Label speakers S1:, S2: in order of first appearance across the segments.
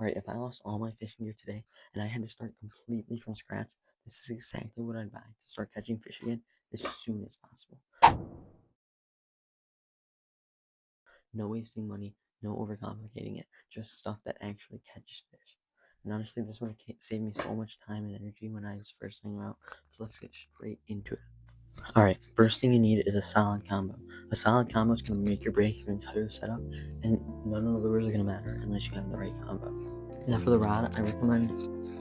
S1: Alright, if I lost all my fishing gear today and I had to start completely from scratch, this is exactly what I'd buy to start catching fish again as soon as possible. No wasting money, no overcomplicating it, just stuff that actually catches fish. And honestly, this would have saved me so much time and energy when I was first starting out. So let's get straight into it. Alright, first thing you need is a solid combo. A solid combo is going to make or break your entire setup, and none of the lures are going to matter unless you have the right combo. Now for the rod, I recommend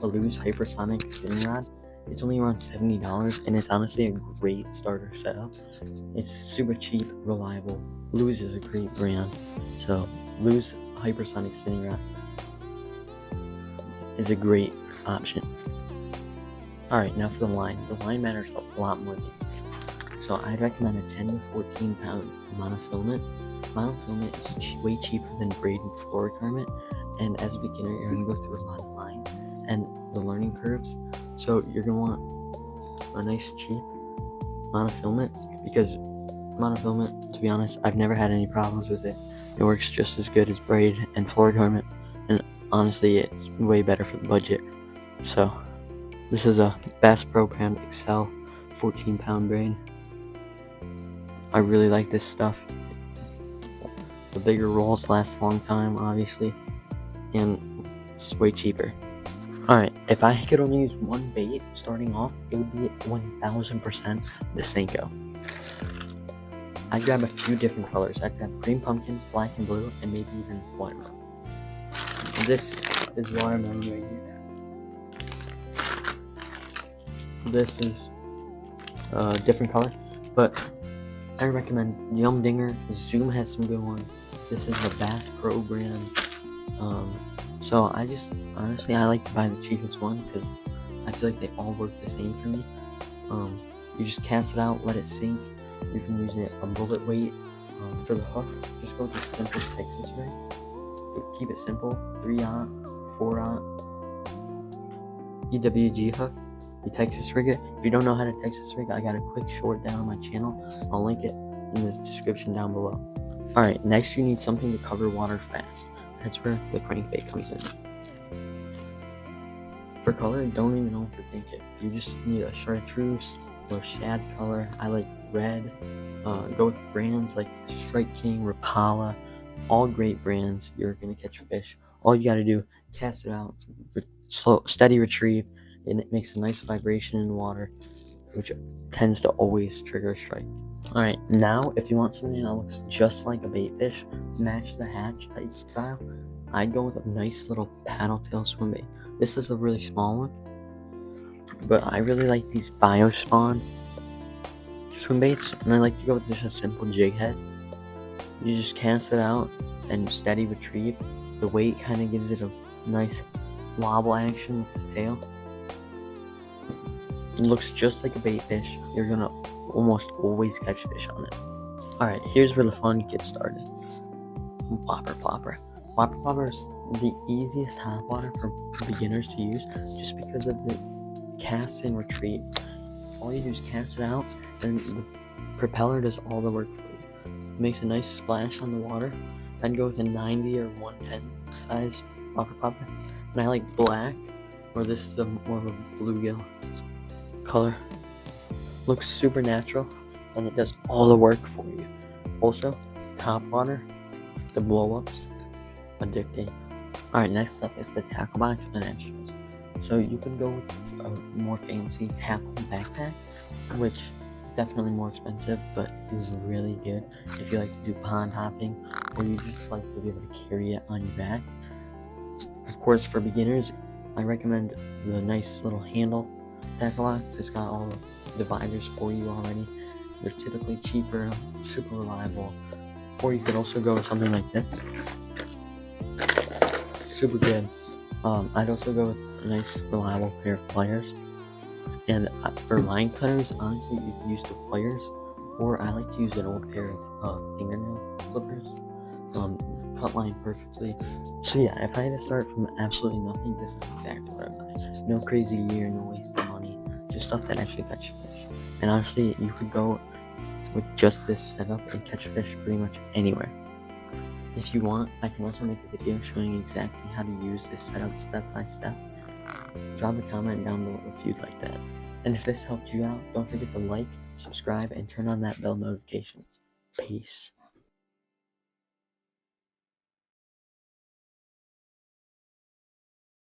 S1: a Lew's Hypersonic spinning rod. It's only around $70, and it's honestly a great starter setup. It's super cheap, reliable. Lew's is a great brand, so Lew's Hypersonic spinning rod is a great option. Alright, now for the line. The line matters a lot more than you think. So I'd recommend a 10 to 14 pound monofilament. Monofilament is way cheaper than braid and fluorocarbon, and as a beginner, you're going to go through a lot of lines and the learning curves. So you're going to want a nice cheap monofilament, because monofilament, to be honest, I've never had any problems with it. It works just as good as braid and fluorocarbon, and honestly, it's way better for the budget. So this is a Bass Pro Brand Excel 14 pound braid. I really like this stuff. The bigger rolls last a long time, obviously, and it's way cheaper. Alright, if I could only use one bait starting off, it would be 1000% the Senko. I'd grab a few different colors. I'd grab green pumpkin, black and blue, and maybe even watermelon. This is watermelon right here. This is a different color, but I recommend Yum Dinger. Zoom has some good ones. This is the Bass Pro brand. So I just, honestly, I like to buy the cheapest one because I feel like they all work the same for me. You just cast it out, let it sink. You can use it a bullet weight. For the hook, just go with the simple Texas rig. Keep it simple, 3/0, 4/0 EWG hook. You Texas rig it. If you don't know how to Texas rig, I got a quick short down on my channel. I'll link it in the description down below. Alright, next you need something to cover water fast. That's where the crankbait comes in. For color, don't even overthink it. You just need a chartreuse or shad color. I like red. Go with brands like Strike King, Rapala, all great brands. You're gonna catch fish. All you gotta do, cast it out, slow, steady retrieve, and it makes a nice vibration in the water, which tends to always trigger a strike. Alright, now if you want something that looks just like a bait fish, match the hatch type style, I'd go with a nice little paddle tail swim bait. This is a really small one, but I really like these Biospawn swim baits, and I like to go with just a simple jig head. You just cast it out and steady retrieve. The weight kind of gives it a nice wobble action with the tail. It looks just like a bait fish. You're gonna almost always catch fish on it. Alright, here's where the fun gets started. Whopper Plopper. Whopper Plopper is the easiest hot water for beginners to use just because of the cast and retrieve. All you do is cast it out, and the propeller does all the work for you. It makes a nice splash on the water. I'd go with a 90 or 110 size Whopper Plopper. And I like black, or this is more of a bluegill color. Looks super natural, and it does all the work for you. Also, top water, the blow-ups, addicting. Alright, next up is the tackle box and extras. So you can go with a more fancy tackle backpack, which definitely more expensive, but is really good if you like to do pond hopping, or you just like to be able to carry it on your back. Of course, for beginners, I recommend the nice little handle tackle box. It's got all the dividers for you already. They're typically cheaper, super reliable. Or you could also go with something like this. Super good. I'd also go with a nice reliable pair of pliers. And for line cutters, honestly, you can use the pliers, or I like to use an old pair of fingernail clippers. Cut line perfectly. So yeah, if I had to start from absolutely nothing, this is exactly what I'd buy. No crazy gear, no waste of money, just stuff that actually catches fish. And honestly, you could go with just this setup and catch fish pretty much anywhere. If you want, I can also make a video showing exactly how to use this setup step by step. Drop a comment down below if you'd like that. And if this helped you out, don't forget to like, subscribe, and turn on that bell notifications. Peace.